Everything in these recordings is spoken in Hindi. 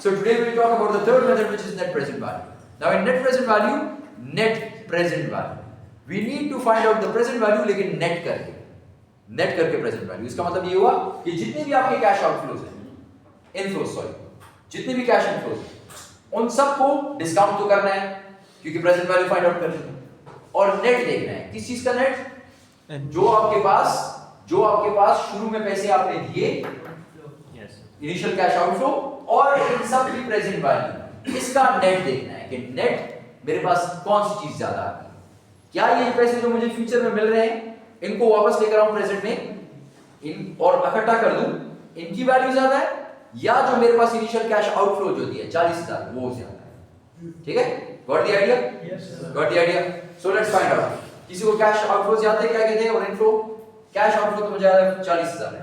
So today we will talk about the third method, which is net present value. Now in net present value, we need to find out the present value, लेकिन net करके present value. इसका मतलब ये हुआ कि जितने भी आपके cash outflows हैं, जितने भी cash inflows हैं, उन सबको discount तो करना है, क्योंकि present value find out करनी है, और net देखना है. किस चीज का net? जो आपके पास शुरू में पैसे आपने दिए, इनिशियल कैश आउटफ्लो और इन सब की प्रेजेंट वैल्यू, इसका नेट देखना है कि नेट मेरे पास कौन सी चीज ज्यादा आ गई. क्या ये पैसे जो मुझे फ्यूचर में मिल रहे हैं, इनको वापस लेकर आऊं प्रेजेंट में और इकट्ठा कर दूं, इनकी वैल्यू ज्यादा है, या जो मेरे पास इनिशियल कैश आउटफ्लो जो दिया 40,000 वो ज्यादा है. ठीक है, got the idea? Got the idea. So let's find out. किसी को कैश आउटफ्लो ज्यादा है, क्या कहते हैं, और इनफ्लो. कैश आउटफ्लो तो मुझे 40,000 है.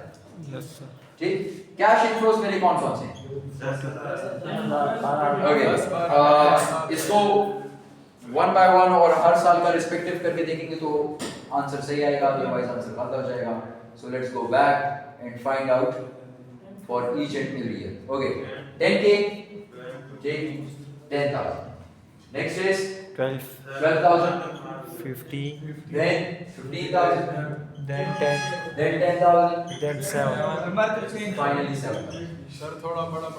Yes sir. ठीक. कैश इनफ्लोस मेरे कौन से हैं? ओके, इसको वन बाय वन और हर साल का रिस्पेक्टिव करके देखेंगे तो आंसर सही आएगा, अदरवाइज आंसर गलत हो जाएगा. So let's go back and find out for each and every year. Okay, 10k, ठीक, 10,000. Next is 12,000, 50, then 15,000, then 10, then 10,000, then 7. finally 7,000. Sir थोड़ा बड़ा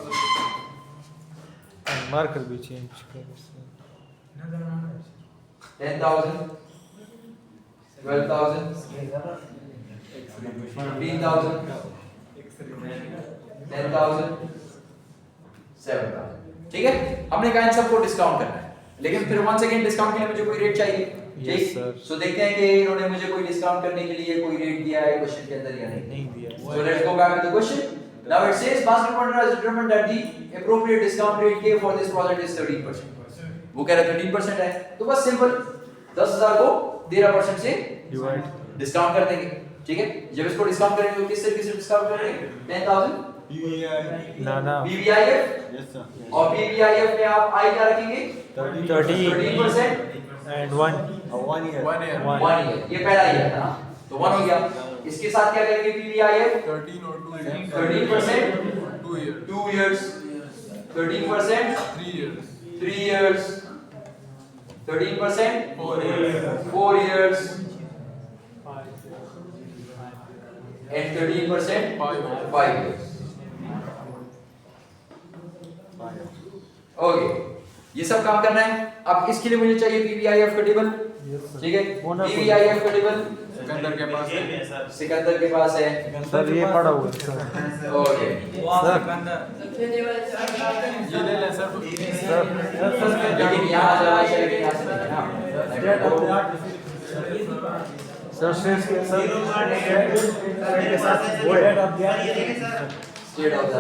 And marker भी change कर. 10,000, 12,000, 15,000, 10,000, 7,000. ठीक है, हमने कहा इन सबको डिस्काउंट करना है, लेकिन फिर वन सेकेंड डिस्काउंट के लिए मुझे कोई रेट चाहिए. Yes, sir. सो देखते हैं कि इन्होंने मुझे कोई डिस्काउंट करने के लिए कोई रेट दिया है क्वेश्चन के अंदर या नहीं दिया. So let's go back to the question. Now it says basket partner has determined that the appropriate discount rate K for this project is 13%. वो कह रहा है 13% है, तो बस सिंपल 10,000 को 13% से Divide. डिस्काउंट कर देंगे. ठीक है, जब इसको डिस्काउंट करेंगे तो किससे डिस्काउंट करेंगे? 10,000 ना BVIF. और BVIF में आप I क्या रखेंगे? 13% and 1 1 year 1 year. ये पहला ईयर था ना, तो 1 हो गया. इसके साथ क्या करेंगे? BVIF 13 और 2 years 13%, 2 years 2 years, 13%, 3 years 3 years, 13%, 4 years 4 years, and 13%, 5 years. Okay, ये सब काम करना है. अब इसके लिए मुझे चाहिए PVIF का टेबल. ठीक है, PVIF का टेबल सिकंदर के पास है सिकंदर के पास है. सर ये पड़ा हुआ है सर. ओके, ये ले ले सर लेकिन यहाँ जाना चाहिए, यहाँ से नहीं ना. सर शेष के सर के साथ वो है state of the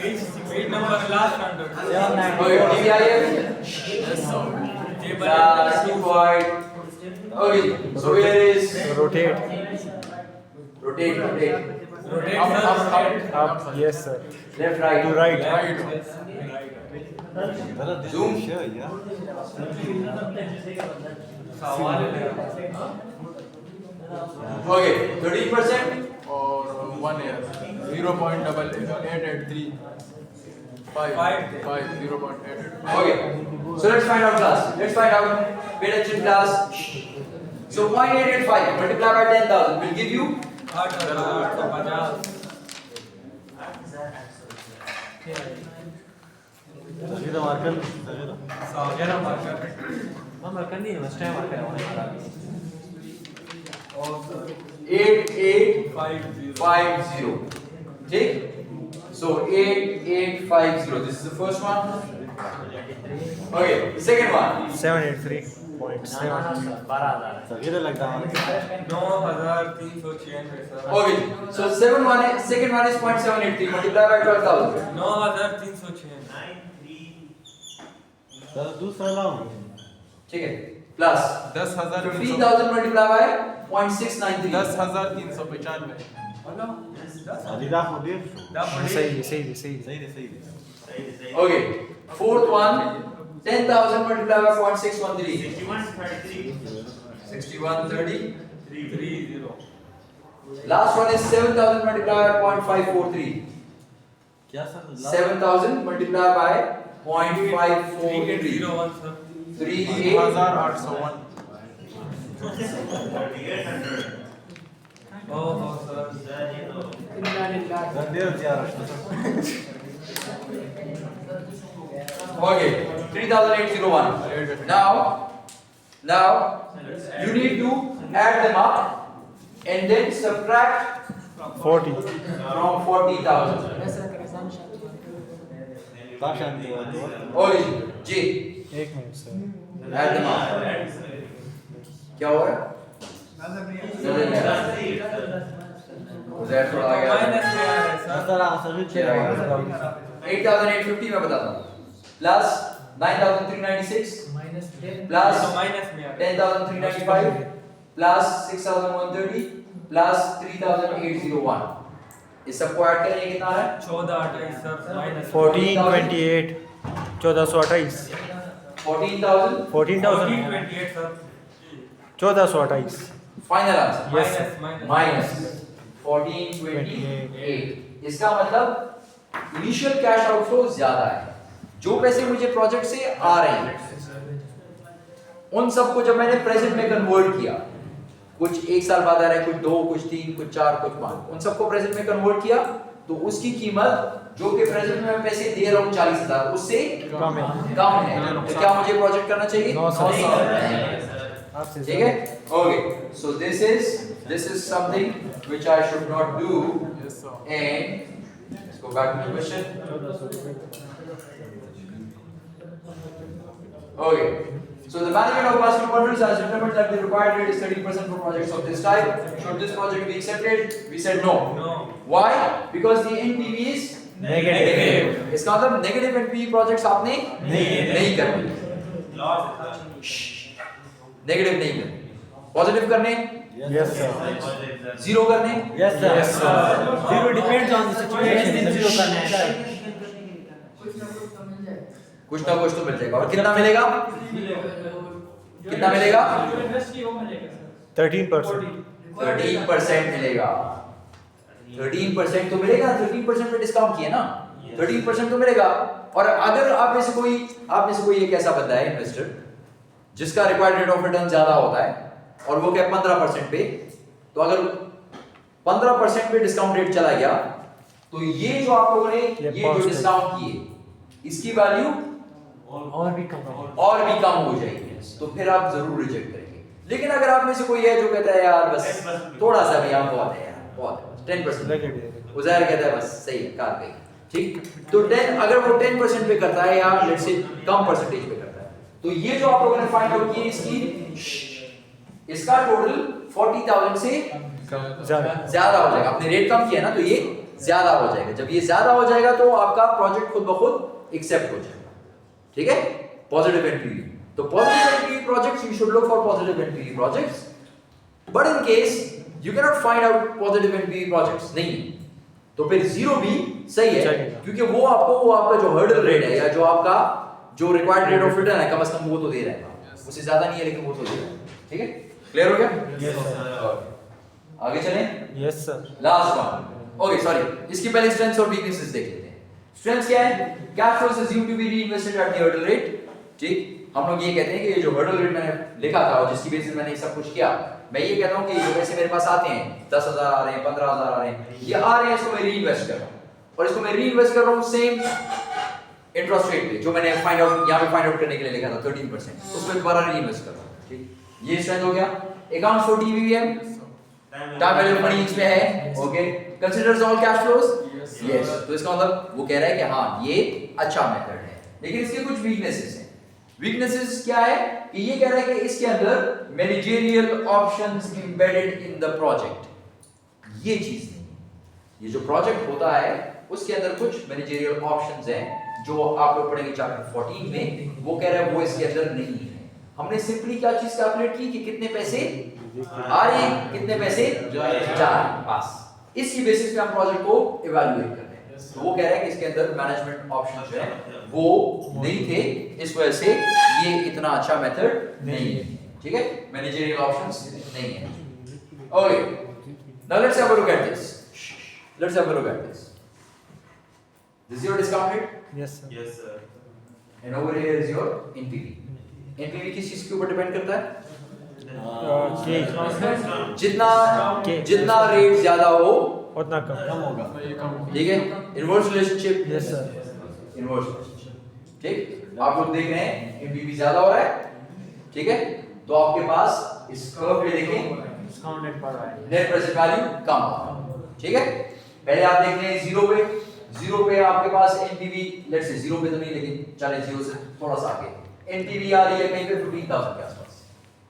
page number last standard okay. PVIF quite. Okay, so where is rotate. rotate? Up, yes sir. Left, right. To right. Zoom. Okay, 13% और 1 year 0.883 5 0.883. Okay, so let's find out class. Let's find out. Pay attention class. So 0.885 multiplied by 10,000 will give you 850. सजीदा marker 8850. ठीक? So 8850. This is the first one. Okay, the second one. 783.7. सजीदा लगता है 9,396 sir. Okay, so second one is 0.783 multiplied by 12,000. 9,396 sir दूसरा लाओ. ठीक है, plus 15,000 multiplied by 0.693. 10,395. सजीदा को दे. सही. Okay, fourth one 10,000 multiplied by 0.613. 6130. 3 Last one is 7000 multiplied by 0.543. क्या sir? 7000 multiplied by 0.543. 3801 sir. 3801. 3800. Oh sir. Okay, 3801. Now you need to add them up and then subtract 40. from 40,000. Okay, J. एक minute sir. Add them up. क्या हो रहा है? उधर थोड़ा आ गया. माइनस में आ रहा है सर. सर आंसर भी 8,850 मैं बताता हूँ. Plus 9,396 plus माइनस में आ रहा है. 10,395 plus 6,130 plus 3,801. इस सबको ऐड करेंगे कितना है? 1428 sir. Minus 1428. 1428. 14,000. 1428 sir. 1428. Final answer. Yes, sir. Minus 1428. इसका मतलब इनिशियल कैश आउटफ्लो ज्यादा है. जो पैसे मुझे प्रोजेक्ट से आ रहे हैं उन सबको जब मैंने प्रेजेंट में कन्वर्ट किया, कुछ एक साल बाद आ रहा है, कुछ 2, कुछ 3, कुछ 4, कुछ 5, उन सबको प्रेजेंट में कन्वर्ट किया तो उसकी कीमत जो कि प्रेजेंट में मैं पैसे दे रहा हूँ 40,000 उससे कम है. कम है. तो क्या मुझे प्रोजेक्ट करना चाहिए? No, sir. नहीं. ठीक है? Okay. So this is something which I should not do. Yes sir. And let's go back to the question. Okay. So the management of plastic bundles has determined that the required rate is 30% for projects of this type. Should this project be accepted? We said no. No. Why? Because the NPV is Negative. इसका मतलब नेगेटिव NPV प्रोजेक्ट्स आपने नहीं करने. नेगेटिव नहीं करने. पॉजिटिव करने. Yes sir. जीरो करने. Yes sir. Zero depends on the situation. Zero करना है. कुछ ना कुछ तो मिल जाएगा. और कितना मिलेगा? कितना मिलेगा? 13%. 13% मिलेगा. 13% तो मिलेगा. 13% पे डिस्काउंट किया ना. 13% तो मिलेगा. और अगर आप में से कोई एक ऐसा बंदा है इन्वेस्टर जिसका रिक्वायर्ड रेट ऑफ रिटर्न ज्यादा होता है और वो क्या 15% पे, तो अगर 15% पे डिस्काउंट रेट चला गया तो ये जो आप लोगों ने ये जो डिस्काउंट किए इसकी वैल्यू और भी कम हो जाएगी. तो फिर आप जरूर रिजेक्ट करेंगे. लेकिन अगर आप में से कोई है जो कहता है यार बस थोड़ा सा भी आप बहुत है यार, बहुत है, 10% उजायर कहता है बस सही है, कार गई. ठीक. तो 10 अगर वो 10% पे करता है या लेट्स से कम परसेंटेज पे करता है तो ये जो आप लोगों ने फाइंड आउट किया इसका टोटल 40,000 से ज्यादा हो जाएगा. आपने रेट कम किया ना तो ये ज्यादा हो जाएगा. जब ये ज्यादा हो जाएगा तो आपका प्रोजेक्ट खुद ब खुद एक्सेप्ट हो जाएगा. ठीक है? Positive NPV. तो positive NPV projects you should look for positive NPV projects. But in case you can not find out positive NPV projects नहीं तो फिर जीरो भी सही है क्योंकि वो आपका जो हर्डल रेट है या जो आपका जो रिक्वायर्ड रेट ऑफ रिटर्न है कम से कम वो तो दे रहा है. उससे ज्यादा नहीं है लेकिन वो तो दे रहा है. ठीक है? क्लियर हो गया? Yes sir. आगे चलें. Yes sir. Last one. Okay sorry, इसकी पहले स्ट्रेंथ्स और वीकनेसेस देख लेते हैं. स्ट्रेंथ्स क्या है? Cash flow is assumed to be reinvested at the hurdle rate. ठीक. हम लोग ये कहते हैं कि ये जो हर्डल रेट मैंने लिखा था और जिसकी बेसिस मैंने सब कुछ किया, मैं ये कहता हूं कि जो पैसे मेरे पास आते हैं 10,000 आ रहे हैं, 15,000 आ रहे हैं, ये आ रहे हैं, इसको मैं रीइन्वेस्ट कर रहा हूं और इसको मैं रीइन्वेस्ट कर रहा हूं सेम इंटरेस्ट रेट पे जो मैंने फाइंड आउट यहां पे फाइंड आउट करने के लिए लिखा था 13%, उसमें दोबारा रीइन्वेस्ट कर रहा हूं. ठीक. ये स्ट्रेंथ हो गया. Accounts for TVVM time value of money इसमें है. Okay. Considers all cash flows. Yes. तो इसका मतलब वो कह रहा है कि हां ये अच्छा मेथड है. लेकिन इसके कुछ वीकनेसेस हैं. वीकनेसेस क्या है कि ये कह रहा है कि इसके अंदर managerial options embedded in the project. ये चीज नहीं. ये जो प्रोजेक्ट होता है उसके अंदर कुछ मैनेजरियल ऑप्शंस हैं जो आप लोग पढ़ेंगे चैप्टर 14 में. वो कह रहा है वो इसके अंदर नहीं है. हमने सिंपली क्या चीज कैलकुलेट की कि कितने पैसे आ रहे हैं, कितने पैसे जा रहे हैं, बस. इसकी बेसिस पे हम प्रोजेक्ट को इवैल्यूएट कर रहे हैं. तो वो कह रहा है कि इसके अंदर मैनेजमेंट ऑप्शन जो है वो नहीं थे, इस वजह से ये इतना अच्छा मेथड नहीं है. ठीक है? मैनेजरियल ऑप्शंस नहीं है. Okay. Now let's have a look at this. Let's have a look at this. This is your discount rate, Yes, sir. Yes, sir. and over here is your NPV. NPV किस चीज के ऊपर डिपेंड करता है? जितना रेट ज्यादा हो उतना कम होगा। ठीक है, inverse relationship. Yes sir. Inverse relationship. ठीक, आप लोग देख रहे हैं एनपीवी ज्यादा हो रहा है, ठीक है, तो आपके पास इस कर्व पे देखें डिस्काउंट रेट बढ़ रहा है। नेट प्रेजेंट वैल्यू कम हो रहा है। ठीक है, पहले आप देख रहे हैं जीरो पे आपके पास एनपीवी लेट्स से जीरो पे तो नहीं, लेकिन चले जीरो से थोड़ा सा आगे एनपीवी आ रही है कहीं पे 15,000 के आसपास।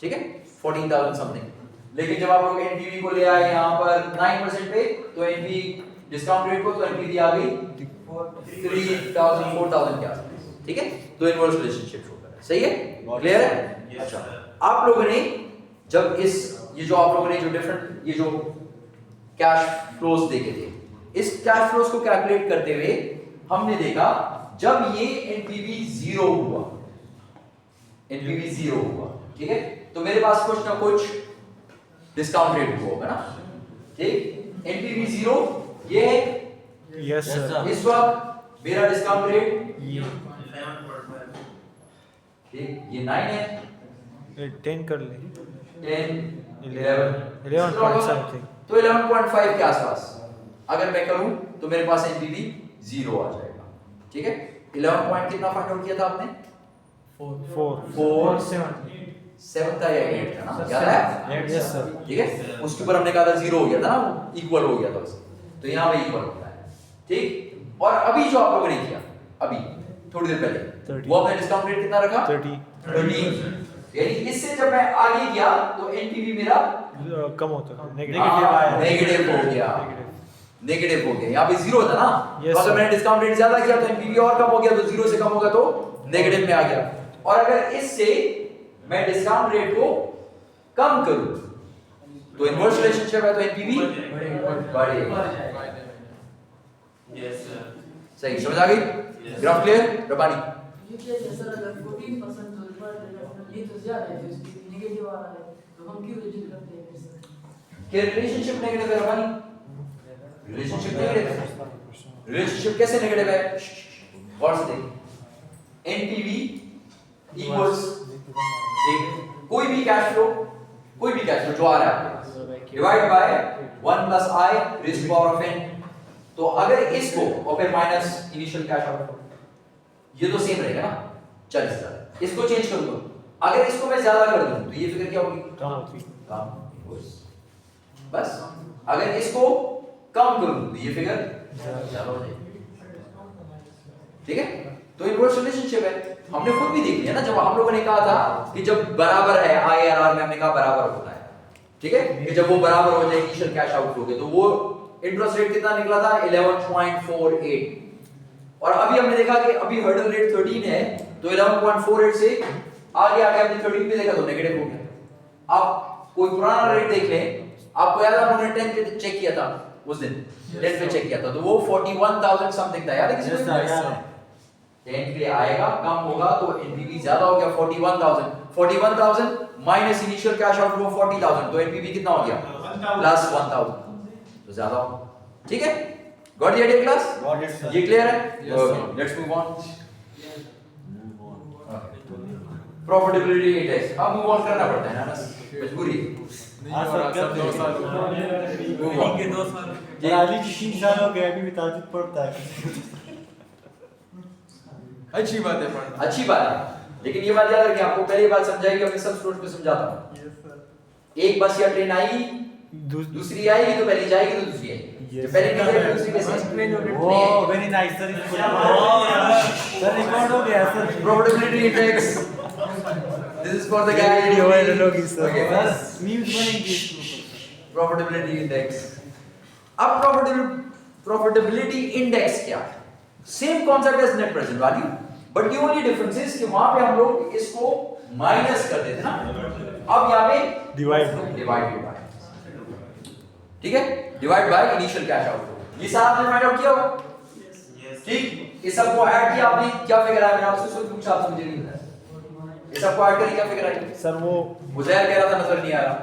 ठीक है, 14,000 समथिंग। लेकिन जब आप लोग एनपीवी को ले आए यहाँ पर 9% पे, तो एनपी डिस्काउंट रेट को, तो एनपीवी आ गई 3,000 4,000 के आसपास। ठीक है, तो इनवर्स रिलेशनशिप शो कर रहा है। सही है, क्लियर है? Yes, अच्छा, sir. आप लोगों ने जब ये जो आप लोगों ने जो डिफरेंट ये जो कैश फ्लोज देखे थे, इस कैश फ्लोज को कैलकुलेट करते हुए हमने देखा जब ये एनपीवी जीरो हुआ, एनपीवी जीरो हुआ, ठीक है, तो मेरे पास कुछ ना कुछ डिस्काउंट रेट हुआ होगा ना। ठीक, एनपीवी जीरो ये है, यस सर। इस वक्त मेरा डिस्काउंट रेट 11.5. ठीक ये 9 है, 10 कर ले। 10 11 11 point something। तो 11.5 के आसपास अगर मैं करूं तो मेरे पास एनपीवी जीरो आ जाएगा। ठीक है, 11 पॉइंट कितना फाइंड आउट किया था आपने? 4 7 था या 8 था ना, याद है? Yes sir. ठीक है, उसके ऊपर हमने कहा था जीरो हो गया था ना, इक्वल हो गया था उससे, तो यहाँ पे इक्वल होता है। ठीक, और अभी जो आप लोगों ने किया अभी थोड़ी देर पहले, 30। वो आपने डिस्काउंट रेट कितना रखा? 30 यानी इससे जब मैं आगे गया तो एनपीवी मेरा कम होता है। नेगेटिव हो गया, नेगेटिव हो गया। यहाँ पे जीरो था ना, Yes, तो अगर sir. मैंने डिस्काउंट रेट ज्यादा किया तो एनपीवी और कम हो गया, तो जीरो से कम होगा तो नेगेटिव में आ गया। और अगर इससे मैं डिस्काउंट रेट को कम करूं तो इनवर्स रिलेशनशिप है, तो एनपीवी बढ़ेगा। Yes, sir. सही, समझ आ गई? Yes. Graph clear? रबानी ये कैसे सर, अगर 14% तो ये तो ज्यादा है, तो इसकी नेगेटिव आ रहा है, तो हम क्यों रिजेक्ट करते हैं फिर सर? क्या रिलेशनशिप नेगेटिव है रबानी? रिलेशनशिप नेगेटिव है। रिलेशनशिप कैसे नेगेटिव है? गौर से देख, एनपीवी इक्वल्स कोई भी कैश फ्लो जो आ रहा है आपके पास divide by 1 plus i raise to power of n। तो अगर इसको और फिर माइनस इनिशियल कैश आउट, ये तो सेम रहेगा ना 40,000। इसको चेंज कर दो, अगर इसको मैं ज्यादा कर दूं तो ये फिगर क्या होगी? कम होती। कम। बस अगर इसको कम करूं तो ये फिगर ज्यादा हो जाएगी। ठीक है, तो इनवर्स रिलेशनशिप है, हमने खुद भी देख लिया ना, जब हम लोगों ने कहा था कि जब बराबर है आईआरआर में, हमने कहा बराबर होता है। ठीक है, कि जब वो बराबर हो जाए इनिशियल कैश आउट फ्लो के, तो वो इंटरेस्ट रेट कितना निकला था? 11.48। और अभी हमने देखा कि अभी हर्डल रेट 13 है, तो 11.48 से आगे हमने 13 पे देखा तो नेगेटिव हो गया। आप कोई पुराना रेट देख लें, आपको याद है हमने 10 पे चेक किया था उस दिन, 10 पे चेक किया था, तो वो 41,000 समथिंग था, याद है किसी को? 10 पे आएगा, कम होगा तो एनपीवी ज्यादा हो गया 41,000 minus initial cash out flow 40,000, तो एनपीवी कितना हो गया? प्लस 1,000, तो ज्यादा होगा। ठीक है, गॉट द आइडिया क्लास? ये क्लियर है? Okay, let's move on. Profitability index, अब मूव ऑन करना पड़ता है ना, मजबूरी नहीं हो रहा सर, 2 साल Move on. के 2 साल अली 3 साल हो गए, अभी भी ताजुब पड़ता है। अच्छी बात है पढ़ना। अच्छी बात है, लेकिन ये बात याद रखिए, आपको पहली बात समझाई कि अपने सब स्टूडेंट्स को समझाता हूं। एक बस या ट्रेन आई, दूसरी आएगी तो पहली जाएगी तो दूसरी आएगी, Yes. तो पहली नहीं जाएगी दूसरी कैसे? Oh very nice sir, sir record हो गया sir. Profitability index. This is for the guy. Video viral होगी सर। Okay, बस मीम्स बनेंगे इसके ऊपर। profitability index. अब profitability index क्या है? Same concept as net present value, but the only difference is कि वहां पे हम लोग इसको माइनस कर देते ना, अब यहाँ पे डिवाइड बाय, ठीक है, divide by initial cash out. ये सारा आपने फाइंड आउट किया होगा, Yes. ठीक? इस सबको ऐड किया आपने, क्या फिगर आया? मैंने आपसे खुद पूछा, आपने मुझे नहीं बताया। इस सबको ऐड करके क्या फिगर आई? सर वो मुझे कह रहा था नजर नहीं आ रहा,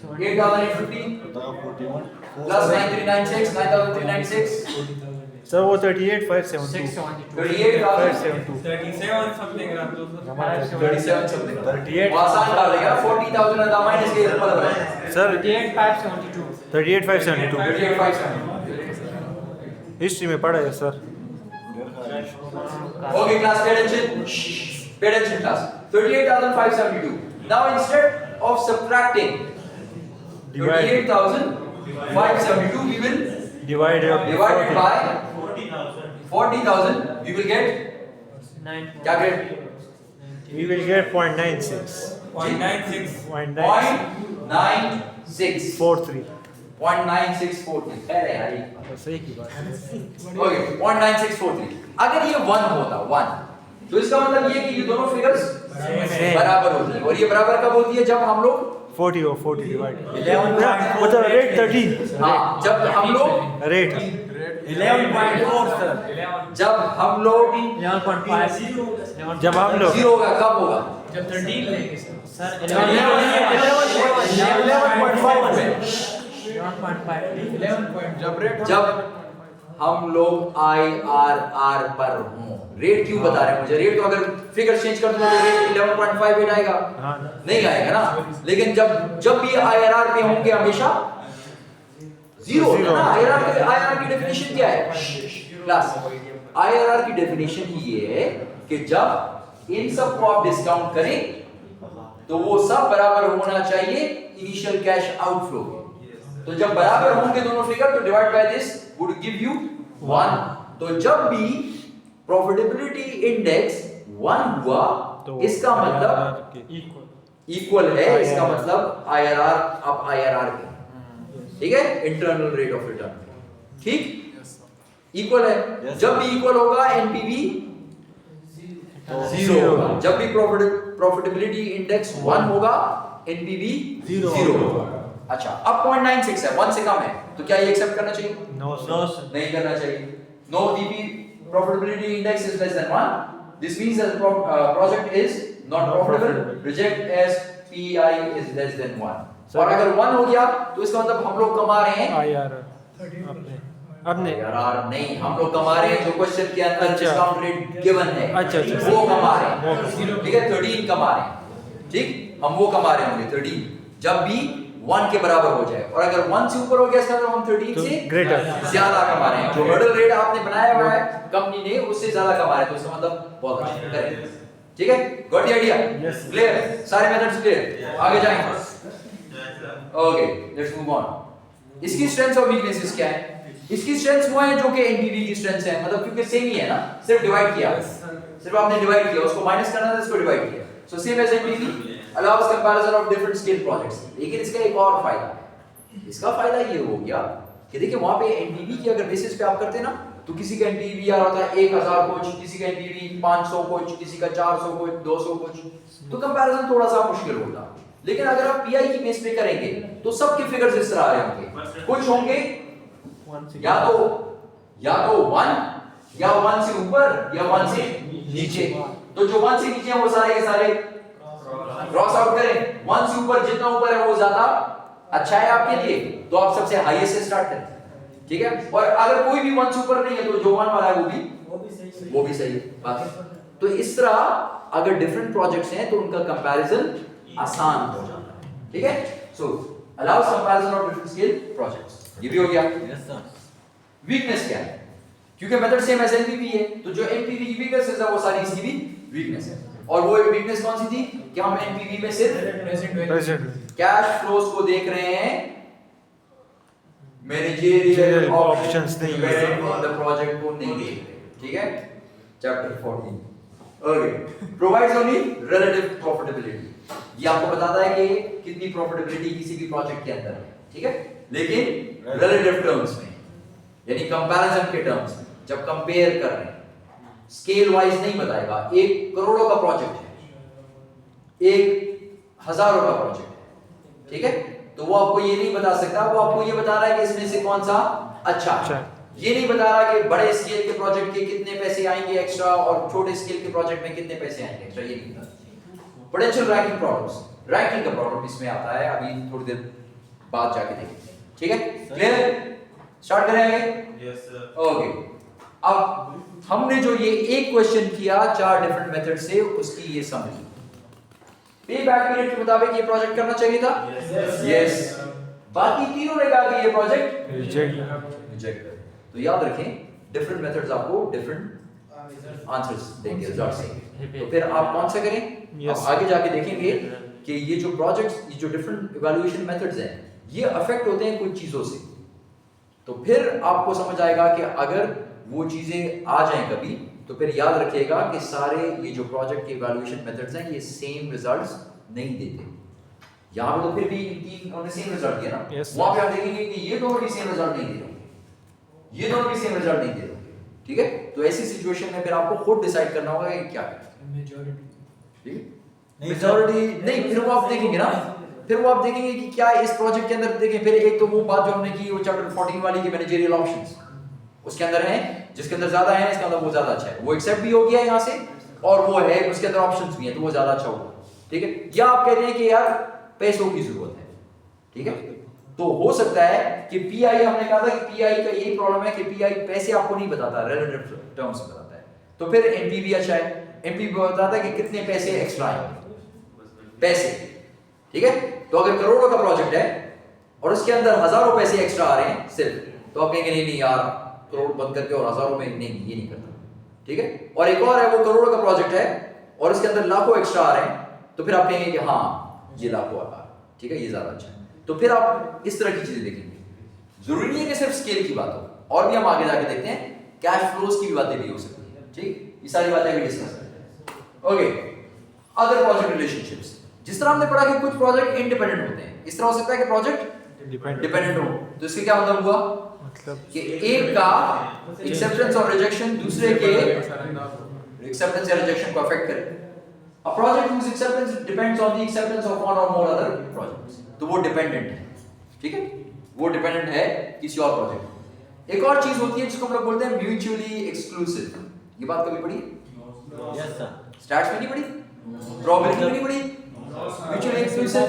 8,850 plus 9,396, 9,396. सर वो 38,572 38,000 37 something रहा तो 37 something 38 वो आसान डाल देगा 40,000 and the minus के ऊपर है सर 38,572 38,572 38,572 हिस्ट्री में पढ़ा है sir Okay, class, pay attention. Pay attention, class. 38,572. Now, instead of subtracting 38,572, we will divide divide it by 40,000. 40,000. We will get 9 क्या get we will get 0.96 0.96 0.96 43 0.9643. अरे यार ये सही की बात है Okay, 0.9643. अगर ये 1 होता 1 तो इसका मतलब ये कि ये दोनों फिगर्स बराबर होती है और ये बराबर कब होती है जब हम लोग 40 और 40 डिवाइड मतलब रेट 13 हाँ जब हम लोग रेट 11.4 सर जब हम लोग 11.5 जब हम लोग जीरो होगा कब होगा जब 13 लेंगे सर 11.5 जब हम लोग IRR पर हों रेट क्यों बता रहे हैं मुझे रेट तो अगर फिगर चेंज कर दूं तो रेट 11.58 आएगा हाँ नहीं आएगा ना लेकिन जब भी IRR पे होंगे हमेशा जीरो Zero. ना IRR की डेफिनेशन क्या है क्लास IRR की डेफिनेशन ही ये है कि जब इन सब को आप डिस्काउंट करें तो वो सब बराबर होना चाहिए इनिशियल कैश आउटफ्लो तो जब बराबर होंगे दोनों फिगर तो divide by this would give you 1 तो जब भी प्रॉफिटेबिलिटी इंडेक्स 1 हुआ तो इसका मतलब इक्वल है इसका मतलब IRR अब IRR के ठीक है इंटरनल रेट ऑफ रिटर्न ठीक इक्वल है जब भी इक्वल होगा एनपीवी जीरो होगा जब भी प्रॉफिटेबिलिटी इंडेक्स 1 होगा एनपीवी जीरो होगा अच्छा अब 0.96 है 1 से कम है तो क्या ये एक्सेप्ट करना चाहिए नो नहीं करना चाहिए no DP profitability index is less than 1 this means that project is not profitable reject as PI is less than 1 और अगर 1 हो गया तो इसका मतलब हम लोग कमा रहे हैं IRR अपने यार नहीं हम लोग कमा रहे हैं जो क्वेश्चन के अंदर अच्छा। डिस्काउंट रेट गिवन है अच्छा, अच्छा। वो कमा रहे हैं ठीक है 13 कमा रहे हैं ठीक हम वो कमा रहे होंगे 13 जब भी 1 के बराबर हो जाए और अगर 1 से ऊपर हो गया इसका मतलब हम 13 तो से greater। ज्यादा कमा रहे हैं जो हर्डल रेट आपने बनाया हुआ है कंपनी ने उससे ज्यादा कमा रहे हैं तो इसका मतलब बहुत अच्छा करेक्ट ठीक है got the idea Yes। Clear सारे मेथड्स क्लियर आगे जाएंगे ओके लेट्स मूव ऑन इसकी स्ट्रेंथ्स और वीकनेसेस क्या है इसकी स्ट्रेंथ्स वो है जो कि एनपीवी की स्ट्रेंथ्स है मतलब क्योंकि सेम ही है ना सिर्फ डिवाइड किया सिर्फ आपने डिवाइड किया उसको माइनस करना था इसको डिवाइड किया so same as NPV allows comparison of different scale projects लेकिन इसका एक और फायदा है इसका फायदा ये हो गया कि देखिए वहां पे एनपीवी की अगर बेसिस पे आप करते ना तो किसी का एनपीवी यार होता है 1000 कुछ किसी का एनपीवी 500 कुछ किसी का 400 कुछ 200 कुछ तो कंपैरिजन थोड़ा सा मुश्किल होता लेकिन अगर आप पीआई की बेस पे करेंगे तो सबके फिगर्स इस तरह आ रहे होंगे कुछ होंगे या तो 1 या 1 से ऊपर या 1 से नीचे तो जो 1 से नीचे हैं वो सारे के सारे क्रॉस आउट करें 1 से ऊपर जितना ऊपर है वो ज्यादा अच्छा है आपके लिए तो आप सबसे हाईएस्ट से स्टार्ट करें ठीक है और अगर कोई भी 1 से ऊपर नहीं है तो जो 1 वाला है वो भी सही है बात तो इस तरह अगर डिफरेंट प्रोजेक्ट्स हैं तो उनका कंपैरिजन आसान हो जाता है ठीक है so allows comparison of different scale projects ये भी हो गया वीकनेस क्या है क्योंकि मेथड सेम एज एनपीवी है तो जो एनपीवी की वीकनेस है वो सारी इसकी भी वीकनेस है और वो वीकनेस कौन सी थी कि हम एनपीवी में सिर्फ प्रेजेंट कैश फ्लोज को देख रहे हैं मैनेजरियल ऑप्शंस नहीं है। द प्रोजेक्ट को नहीं देख रहे ठीक है chapter 14 okay provides only relative profitability ये आपको बताता है कि कितनी प्रॉफिटेबिलिटी किसी भी प्रोजेक्ट के अंदर है ठीक है लेकिन रिलेटिव टर्म्स में यानी कंपैरिजन के टर्म्स में जब कंपेयर कर रहे हैं स्केल वाइज नहीं बताएगा 1 करोड़ों का प्रोजेक्ट है 1 हजारों का प्रोजेक्ट है ठीक है तो वो आपको ये नहीं बता सकता वो आपको ये बता रहा है कि इसमें से कौन सा अच्छा है ये नहीं बता रहा कि बड़े स्केल के प्रोजेक्ट के कितने पैसे आएंगे एक्स्ट्रा और छोटे स्केल के प्रोजेक्ट में कितने पैसे आएंगे एक्स्ट्रा ये नहीं बता पोटेंशियल रैंकिंग प्रॉब्लम्स रैंकिंग का प्रॉब्लम इसमें आता है अभी थोड़ी देर बाद जाके देखेंगे, ठीक है? क्लियर? स्टार्ट करें आगे? Yes, sir. ओके, अब हमने जो ये एक क्वेश्चन किया 4 डिफरेंट मेथड से, उसकी ये समरी। पे बैक पीरियड के मुताबिक ये प्रोजेक्ट करना चाहिए था? यस। बाकी तीनों ने कहा कि ये प्रोजेक्ट रिजेक्ट कर। तो याद रखें, डिफरेंट मेथड्स आपको डिफरेंट आंसर्स देंगे, रिजल्ट्स देंगे। तो फिर आप कौन सा करें? अब आगे जाके देखेंगे कि ये जो प्रोजेक्ट्स, ये जो डिफरेंट इवैल्यूएशन मेथड्स हैं, ये अफेक्ट होते हैं कुछ चीजों से। तो फिर आपको समझ आएगा कि अगर वो चीजें आ जाएं कभी, तो फिर याद रखिएगा कि सारे ये जो प्रोजेक्ट के इवैल्यूएशन मेथड्स हैं, ये सेम रिजल्ट्स नहीं देते। यहाँ पे तो फिर भी तीन उन्होंने सेम रिजल्ट दिया ना, वहां पे आप देखेंगे कि ये दोनों भी सेम रिजल्ट नहीं दे रहे होंगे, ये दोनों भी सेम रिजल्ट नहीं दे रहे होंगे, ठीक है? तो ऐसी सिचुएशन में फिर आपको खुद डिसाइड करना होगा कि क्या करें। मेजॉरिटी नहीं, फिर वो आप देखेंगे ना, फिर वो आप देखेंगे कि क्या इस प्रोजेक्ट के अंदर देखें। फिर एक तो वो बात जो हमने की वो चैप्टर 14 वाली की मैनेजरियल ऑप्शंस, उसके अंदर है जिसके अंदर ज्यादा है, इसके अंदर वो ज्यादा अच्छा है, वो एक्सेप्ट भी हो गया यहाँ से, और वो है उसके अंदर ऑप्शंस भी हैं, तो वो ज्यादा अच्छा होगा, ठीक है? या आप कहते हैं कि यार पैसों की जरूरत है, ठीक है? तो हो सकता है कि पीआई, हमने कहा था कि पीआई का यही प्रॉब्लम है कि पीआई पैसे आपको नहीं बताता, रिलेटिव टर्म्स में बताता है। तो फिर एनपीवी अच्छा है, एनपीवी बताता है कि कितने पैसे एक्स्ट्रा आएंगे, पैसे, ठीक है? तो अगर करोड़ों का प्रोजेक्ट है और उसके अंदर हजारों पैसे एक्स्ट्रा आ रहे हैं सिर्फ, तो आप कहेंगे नहीं यार करोड़ बंद करके और हजारों में नहीं, ये नहीं करता, ठीक है? और एक और है, वो करोड़ों का प्रोजेक्ट है और उसके अंदर लाखों एक्स्ट्रा आ रहे हैं, तो फिर आप कहेंगे कि हाँ ये लाखों आ रहा है, ठीक है, ये ज्यादा अच्छा है। तो फिर आप इस तरह की चीजें देखेंगे। जरूरी नहीं है कि सिर्फ स्केल की बात हो, और भी हम आगे जाके देखते हैं कैश फ्लोज की भी बातें भी हो सकती है, ठीक? ये सारी बातें भी डिस्कस करते हैं। ओके, अदर प्रोजेक्ट रिलेशनशिप्स, जिस तरह हमने पढ़ा कि कुछ प्रोजेक्ट इंडिपेंडेंट होते हैं, इस तरह हो सकता है कि प्रोजेक्ट डिपेंडेंट हो। तो इसके क्या मतलब हुआ कि एक का एक्सेप्टेंस और रिजेक्शन दूसरे के एक्सेप्टेंस या रिजेक्शन को अफेक्ट करे। A project whose acceptance depends on the acceptance of one or more other projects, तो वो डिपेंडेंट है, ठीक है? वो डिपेंडेंट है किसी और प्रोजेक्ट। एक और चीज होती है जिसको हम लोग बोलते हैं म्यूचुअली एक्सक्लूसिव। ये बात कभी पढ़ी? Yes sir. स्टैट्स में नहीं पढ़ी? प्रोबेबिलिटी में नहीं पढ़ी? म्यूचुअली एक्सक्लूसिव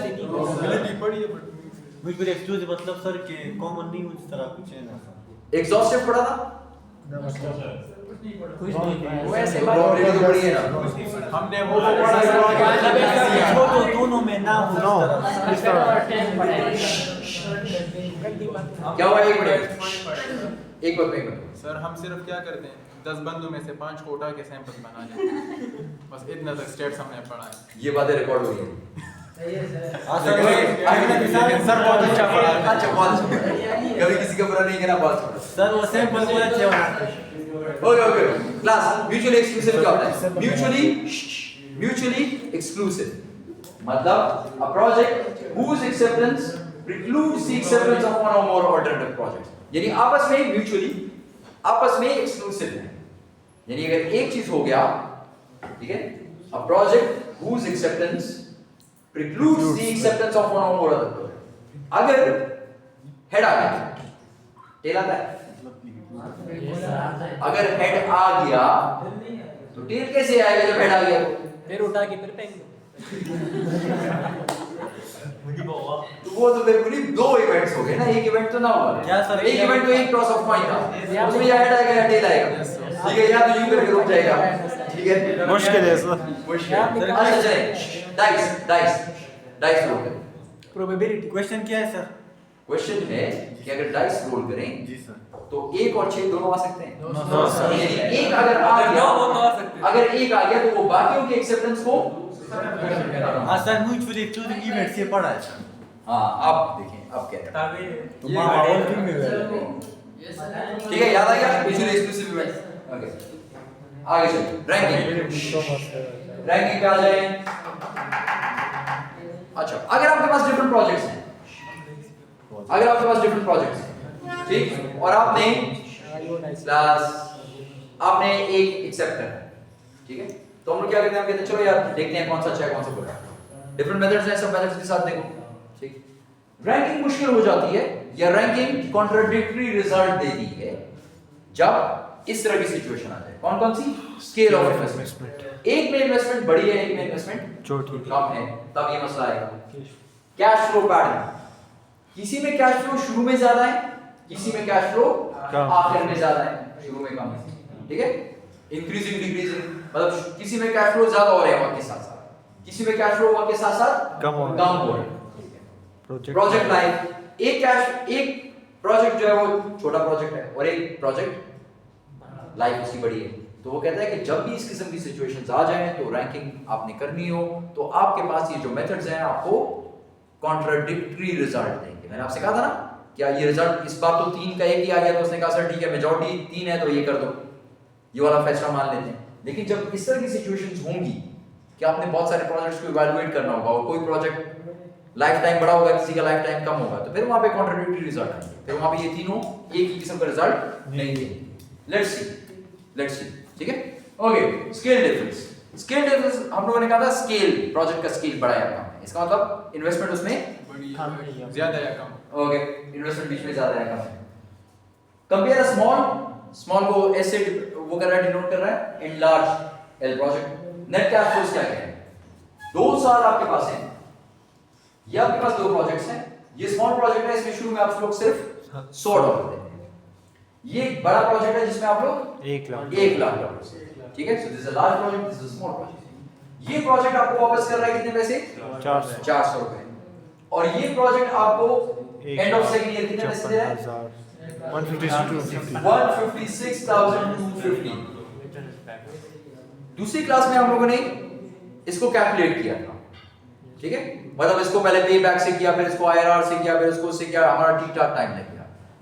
म्यूचुअली एक्सक्लूसिव मतलब सर कि कॉमन नहीं हो, इस तरह कुछ है ना सर। एग्जॉस्टिव पढ़ा था? कुछ नहीं, वो ऐसे प्रोबेबिलिटी तो पढ़ी है ना, हमने वो पढ़ा तो दोनों में ना हो इस तरह। क्या हुआ? एक मिनट सर, हम सिर्फ क्या करते हैं, 10 बंदों में से 5 को उठा के सैंपल बना लेते हैं, बस इतना तक स्टेट्स हमने पढ़ा है। ये बातें रिकॉर्ड हो रही हैं। सर बहुत अच्छा पढ़ा। अच्छा, बहुत अच्छा। कभी किसी का बुरा नहीं कहना, बहुत अच्छा। सर वो सैंपल बहुत अच्छे बनाते हैं। ओके क्लास, म्यूचुअली एक्सक्लूसिव क्या होता है? म्यूचुअली एक्सक्लूसिव मतलब a project whose acceptance precludes the acceptance of one or more alternative projects, यानी आपस में एक्सक्लूसिव है। यानी अगर एक चीज हो गया, ठीक है, a project whose acceptance precludes the acceptance of one or more other projects। अगर हेड आ गया, टेल आता है? अगर हेड आ गया तो टेल कैसे आएगा जब हेड आ गया? फिर उठा के फिर फेंक दो। तो वो तो बिल्कुल ही दो इवेंट्स हो गए ना, एक इवेंट तो ना हुआ। क्या सर? एक इवेंट तो एक टॉस ऑफ कॉइन था, उसमें या हेड आएगा या टेल आएगा, ठीक है? या तो यूं करके रुक जाएगा, ठीक है? मुश्किल है सर। मुश्किल। अच्छा चलें, डाइस रोल करें। प्रोबेबिलिटी क्वेश्चन क्या है सर? क्वेश्चन है कि अगर डाइस रोल करें जी सर, तो 1 और 6 दोनों आ सकते हैं। No sir. यानी एक अगर आ गया, अगर एक आ गया तो वो बाकियों के एक्सेप्टेंस को हाँ सर, म्यूचुअली एक्सक्लूसिव इवेंट से पढ़ा है सर। हाँ, आप देखें आप क्या है, तो माहौल भी में ठीक है? याद आ गया म्यूचुअली एक्सक्लूसिव इवेंट। ओके, आगे चलिए, रैंकिंग पे आ जाए। अच्छा, अगर आपके पास डिफरेंट प्रोजेक्ट्स हैं, ठीक, और आपने एक एक्सेप्टर है, ठीक है? तो हम लोग क्या करते हैं, हम कहते हैं चलो यार देखते हैं कौन सा अच्छा है कौन सा बुरा है। डिफरेंट मेथड्स हैं, सब मेथड्स के साथ देखो, ठीक? रैंकिंग मुश्किल हो जाती है या रैंकिंग कॉन्ट्राडिक्टरी रिजल्ट देती है जब इस तरह की सिचुएशन आ जाए। कौन सी? Scale of investment. एक में इन्वेस्टमेंट बड़ी है, एक में इन्वेस्टमेंट कम है, तब ये मसला आएगा। कैश फ्लो पैटर्न, किसी में कैश फ्लो शुरू में ज्यादा है, किसी में कैश फ्लो कम। आखिर में ज्यादा है, शुरू में कम है, ठीक है। इंक्रीजिंग डिक्रीजिंग, मतलब किसी में कैश फ्लो ज्यादा हो रहा है वक्त के साथ साथ, किसी में कैश फ्लो वक्त के साथ साथ कम हो रहा है। प्रोजेक्ट लाइफ, एक प्रोजेक्ट जो है वो छोटा प्रोजेक्ट है और एक प्रोजेक्ट लाइफ उसकी बड़ी है। तो वो कहता है कि जब भी इस किस्म की सिचुएशंस आ जाएं तो रैंकिंग आपने करनी हो तो आपके पास ये जो मेथड्स हैं आपको कॉन्ट्राडिक्टरी रिजल्ट देंगे। मैंने आपसे कहा था ना क्या ये रिजल्ट इस बार तो 3 का एक ही आ गया तो उसने कहा सर ठीक है मेजॉरिटी 3 है तो ये कर दो, ये वाला फैसला मान लेते हैं। लेकिन जब इस तरह की सिचुएशंस होंगी कि आपने बहुत सारे प्रोजेक्ट्स को इवैल्यूएट करना होगा और कोई प्रोजेक्ट लाइफ टाइम बड़ा होगा किसी का लाइफ टाइम कम होगा तो फिर वहां पे कॉन्ट्राडिक्टरी रिजल्ट आएंगे, फिर वहां पे ये तीनों एक ही किस्म का रिजल्ट नहीं देंगे। लेट्स सी ठीक है। Okay, scale difference. Scale difference हम लोगों ने कहा था स्केल, प्रोजेक्ट का स्केल बड़ा या कम है, इसका मतलब इन्वेस्टमेंट उसमें बड़ी ज्यादा या कम। ओके, इन्वेस्टमेंट बीच में ज्यादा या कम है। कंपेयर अ स्मॉल को ऐसे वो कर रहा है, डिनोट कर रहा है, and large L project. Net cash flows क्या है? 2 साल आपके पास है, ये आपके पास 2 प्रोजेक्ट्स हैं, ये स्मॉल प्रोजेक्ट है, इसमें शुरू में आप लोग सिर्फ $100 देते हैं। ये एक बड़ा प्रोजेक्ट है जिसमें आप लोग 1 लाख $1,00,000, ठीक है। So this is a large project, this is a small project. ये प्रोजेक्ट आपको वापस कर रहा है कितने पैसे? 400 रुपए। और ये प्रोजेक्ट आपको एंड ऑफ सेकंड ईयर कितने पैसे दे रहा है? 156,250। दूसरी क्लास में हम लोगों ने इसको कैलकुलेट किया था, ठीक है। मतलब इसको पहले पे बैक से किया, फिर इसको आईआरआर से किया, फिर इसको उससे किया, हमारा ठीक ठाक टाइम लग गया।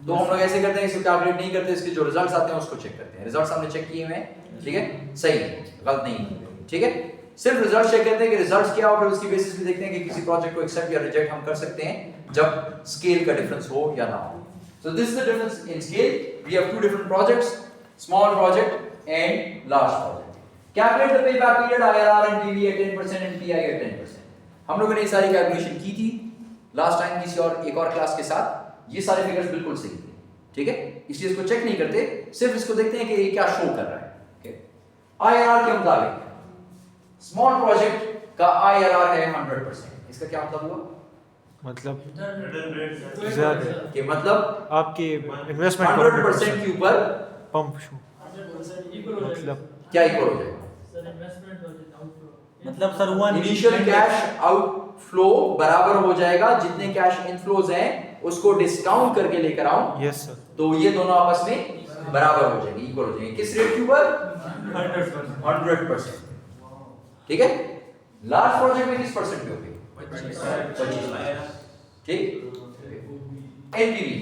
तो हम लोग ऐसे करते हैं, इसको कैलकुलेट नहीं करते, इसके जो रिजल्ट्स आते हैं उसको चेक करते हैं। रिजल्ट्स हमने चेक किए हुए हैं, ठीक है, सही है, गलत नहीं है, ठीक है। सिर्फ रिजल्ट चेक करते हैं कि रिजल्ट्स क्या हो, फिर उसकी बेसिस पे देखते हैं कि किसी प्रोजेक्ट को एक्सेप्ट या रिजेक्ट हम कर सकते हैं जब स्केल का डिफरेंस हो या ना हो। So this is the difference in scale. We have 2 different projects, small project and large project. Calculate the payback period, IRR and PV at 10% and PI at 10%. हम लोगों ने ये सारी कैलकुलेशन की थी लास्ट टाइम किसी और एक और क्लास के साथ। ये सारे फिगर्स बिल्कुल सही थे, ठीक है। इसलिए इसको चेक नहीं करते, सिर्फ इसको देखते हैं कि ये क्या शो कर रहा है, okay? IRR के मुताबिक स्मॉल प्रोजेक्ट का IRR है 100%। इसका क्या मतलब हुआ? मतलब Return rate ज्यादा कि मतलब आपके इन्वेस्टमेंट 100% के ऊपर पंप शो 100% इक्वल हो जाएगा। मतलब क्या इक्वल हो जाएगा? सर इन्वेस्टमेंट और आउटफ्लो मतलब सर 1 इनिशियल कैश आउटफ्लो बराबर हो जाएगा जितने कैश इनफ्लोज हैं उसको डिस्काउंट करके लेकर आओ, यस सर, तो ये दोनों आपस में बराबर हो जाएंगे, इक्वल हो जाएंगे। किस रेट के ऊपर? 100%, ठीक है। लार्ज प्रोजेक्ट में किस परसेंट पे होगी? 25%, ठीक। NPV,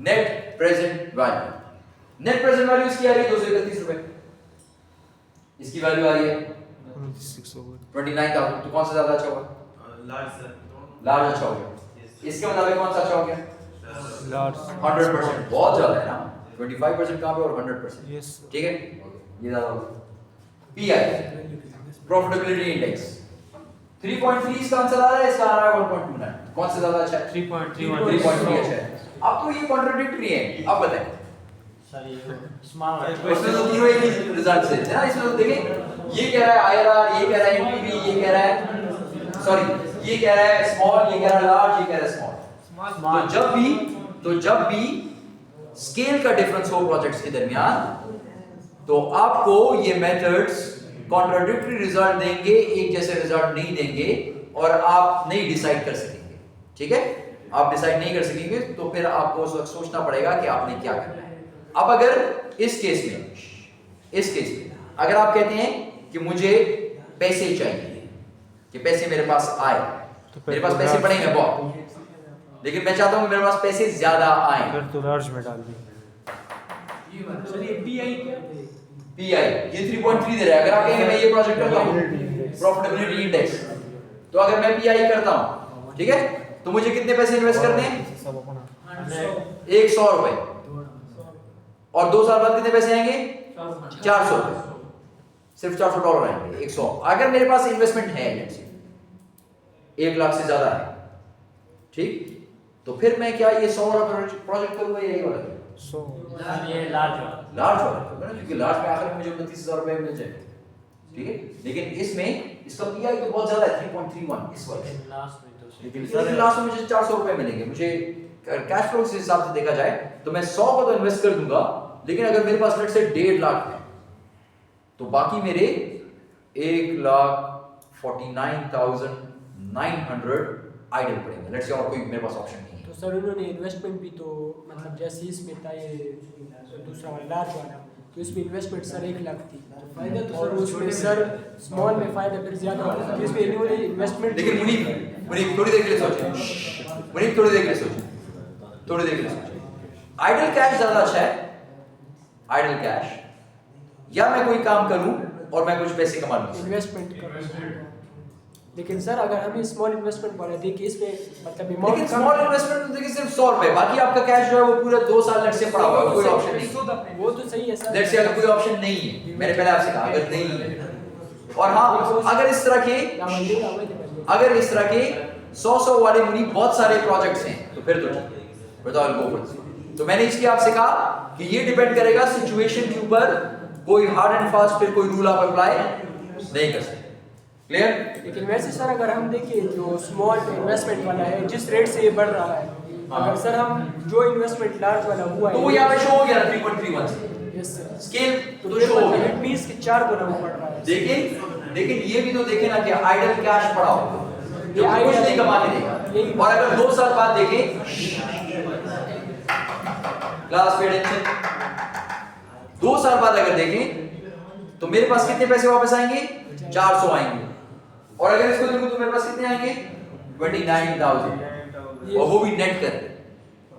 net present value. Net present value इसकी आ रही है 231 रुपए, इसकी वैल्यू आ रही है 29,000। तो कौन सा ज्यादा अच्छा होगा? large sir. लार्ज अच्छा होगा। इसके मुताबिक कौन सा अच्छा हो गया? लार्ज 100%, बहुत ज्यादा है ना। 25% कहां पे और 100%, यस ठीक है, ये ज्यादा होगा। पीआई, प्रॉफिटेबिलिटी इंडेक्स 3.3 इसका आंसर आ रहा है, इसका आ रहा है 1.29। कौन सा ज्यादा अच्छा है? 3.3 अच्छा है। अब तो ये कॉन्ट्राडिक्टरी है, अब बताएं। सर ये स्मॉल इसमें तो तीनों एक ही रिजल्ट से है ना। इसमें तो देखें, ये कह रहा है आईआरआर, ये कह रहा है एनपीवी, ये कह रहा है सॉरी, ये कह रहा है स्मॉल, ये कह रहा है लार्ज, ये कह रहा है स्मॉल। तो जब भी स्केल का डिफरेंस हो प्रोजेक्ट्स के दरमियान तो आपको ये मेथड्स कॉन्ट्राडिक्टरी रिजल्ट देंगे, एक जैसे रिजल्ट नहीं देंगे और आप नहीं डिसाइड कर सकेंगे, ठीक है। आप डिसाइड नहीं कर सकेंगे तो फिर आपको उस वक्त सोचना पड़ेगा कि आपने क्या करना है। अब अगर इस केस में अगर आप कहते हैं कि मुझे पैसे चाहिए, कि पैसे मेरे पास आए, तो मेरे पास पैसे पड़े हैं बहुत, लेकिन मैं चाहता हूं कि मेरे पास पैसे ज्यादा आए, फिर तो लार्ज में डाल दी। सर ये पीआई क्या? पीआई ये 3.3 दे रहा है। अगर आप कहेंगे मैं ये प्रोजेक्ट करता हूं, प्रॉफिटेबिलिटी इंडेक्स, तो अगर मैं पीआई करता हूं, ठीक है, तो मुझे कितने पैसे इन्वेस्ट करने हैं? 100 रुपए। और 2 साल बाद कितने पैसे आएंगे? 400 रुपए। सिर्फ $400 आएंगे, 100। अगर मेरे पास इन्वेस्टमेंट है लेट्स से 1 लाख से ज्यादा है, ठीक, तो फिर मैं क्या ये 100 वाला प्रोजेक्ट करूंगा या ये वाला? ये लार्ज वाला लार्ज वाला करूंगा ना, क्योंकि लार्ज में आखिर में मुझे 29,000 रुपए मिल जाएंगे, ठीक है। लेकिन इसमें इसका पीआई तो बहुत ज्यादा है 3.31 इस वाले, लास्ट में तो लेकिन सर लास्ट में मुझे 400 रुपए मिलेंगे, मुझे कैश फ्लो के हिसाब से देखा जाए तो मैं 100 को तो इन्वेस्ट कर दूंगा, लेकिन अगर मेरे पास लेट्स से 1.5 लाख है तो बाकी मेरे 1,49,900 आइडल पड़ेंगे। लेट्स से और कोई मेरे पास ऑप्शन नहीं है। तो सर उन्होंने इन्वेस्टमेंट भी तो मतलब जैसे इसमें था ये दूसरा वाला लार्ज वाला, तो इसमें इन्वेस्टमेंट सर 1 लाख थी, फायदा तो सर उसमें सर स्मॉल में फायदा फिर ज्यादा होता है, इसमें इन्होंने इन्वेस्टमेंट। लेकिन मुनीब थोड़ी देर के लिए सोचें, मुनीब थोड़ी देर के लिए सोचें, थोड़ी देर के लिए सोचें। आइडल कैश ज्यादा अच्छा है, आइडल कैश, या मैं कोई काम करूं और मैं कुछ पैसे कमा लूं? इन्वेस्टमेंट करो। लेकिन सर अगर हमें स्मॉल इन्वेस्टमेंट वाला देखिए इसमें मतलब लेकिन अमाउंट स्मॉल इन्वेस्टमेंट तो देखिए सिर्फ 100 रुपए, बाकी आपका कैश जो है वो पूरा 2 साल लेट से पड़ा हुआ है, कोई ऑप्शन नहीं। वो तो सही है सर। लेट से अगर कोई ऑप्शन नहीं है, मैंने पहले आपसे कहा अगर नहीं है, और हाँ अगर इस तरह के 100 वाले मुनी बहुत सारे प्रोजेक्ट्स हैं तो फिर तो बताओ गो फॉर। तो मैंने इसलिए आपसे कहा कि ये डिपेंड करेगा सिचुएशन के ऊपर, कोई हार्ड एंड फास्ट फिर कोई रूल आप अप्लाई नहीं कर सकते। क्लियर? लेकिन वैसे सर अगर हम देखें जो स्मॉल इन्वेस्टमेंट वाला है जिस रेट से ये बढ़ रहा है, अगर सर हम जो इन्वेस्टमेंट लार्ज वाला हुआ है तो वो यहाँ पे शो हो गया ना 3.31 से यस सर स्केल तो तो शो हो गया। इट मींस कि 4 गुना वो बढ़ रहा है। लेकिन ये भी तो देखें ना कि आइडल कैश पड़ा हो जो कुछ नहीं कमाने देगा, और अगर 2 साल बाद देखें क्लास पे टेंशन, 2 साल बाद अगर देखें तो मेरे पास कितने पैसे वापस आएंगे? 400 आएंगे, और अगर इसको देखूं तो मेरे पास कितने आएंगे? 29,000, और वो भी नेट कर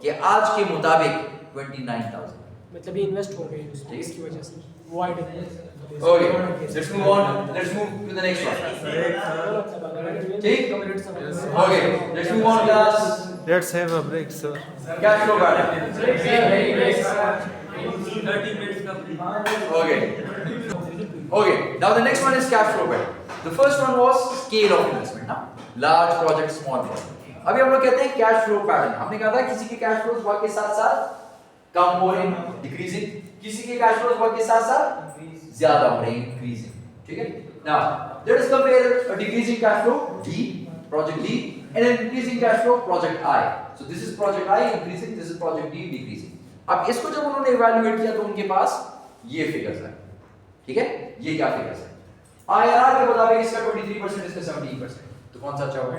कि आज के मुताबिक 29,000। मतलब ये इन्वेस्ट हो गए इसकी वजह से वो idea. Okay, let's move on. Let's move to the next one. ठीक? Okay, let's move on class. Let's have a break, sir. Cash flow pattern. 30 minutes का break. Okay. Okay. Now the next one is cash flow pattern. The first one was scale of investment. ना large project, small project. अभी हम लोग कहते हैं cash flow pattern. हमने कहा था किसी के cash flows वक्त के साथ साथ कम हो रहे हैं, decreasing. किसी के cash flows वक्त के साथ साथ ज्यादा हो रहे हैं, increasing. ठीक है? Now let us compare a decreasing cash flow D, project D, and an increasing cash flow project I. So this is project I increasing, this is project D decreasing. अब इसको जब उन्होंने इवैल्यूएट किया तो उनके पास ये फिगर्स आए। ठीक है? ये क्या फिगर्स है? IRR के मुताबिक इसका 23%, इसका 17%। तो कौन सा अच्छा होगा?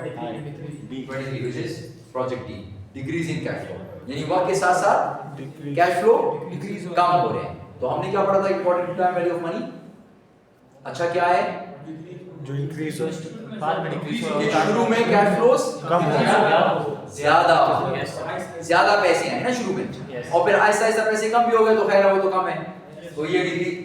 23, which is project D, decreasing cash flow। यानी वक्त के साथ साथ कैश फ्लो डिक्रीज कम हो रहे हैं। तो हमने क्या पढ़ा था important time value of money? अच्छा क्या है? जो इंक्रीज हो बाद में डिक्रीज कि शुरू में कैश फ्लोस कम हो ज्यादा पैसे आए ना शुरू में, और फिर आहिस्ता आहिस्ता पैसे कम भी हो गए तो खैर वो तो कम है। तो ये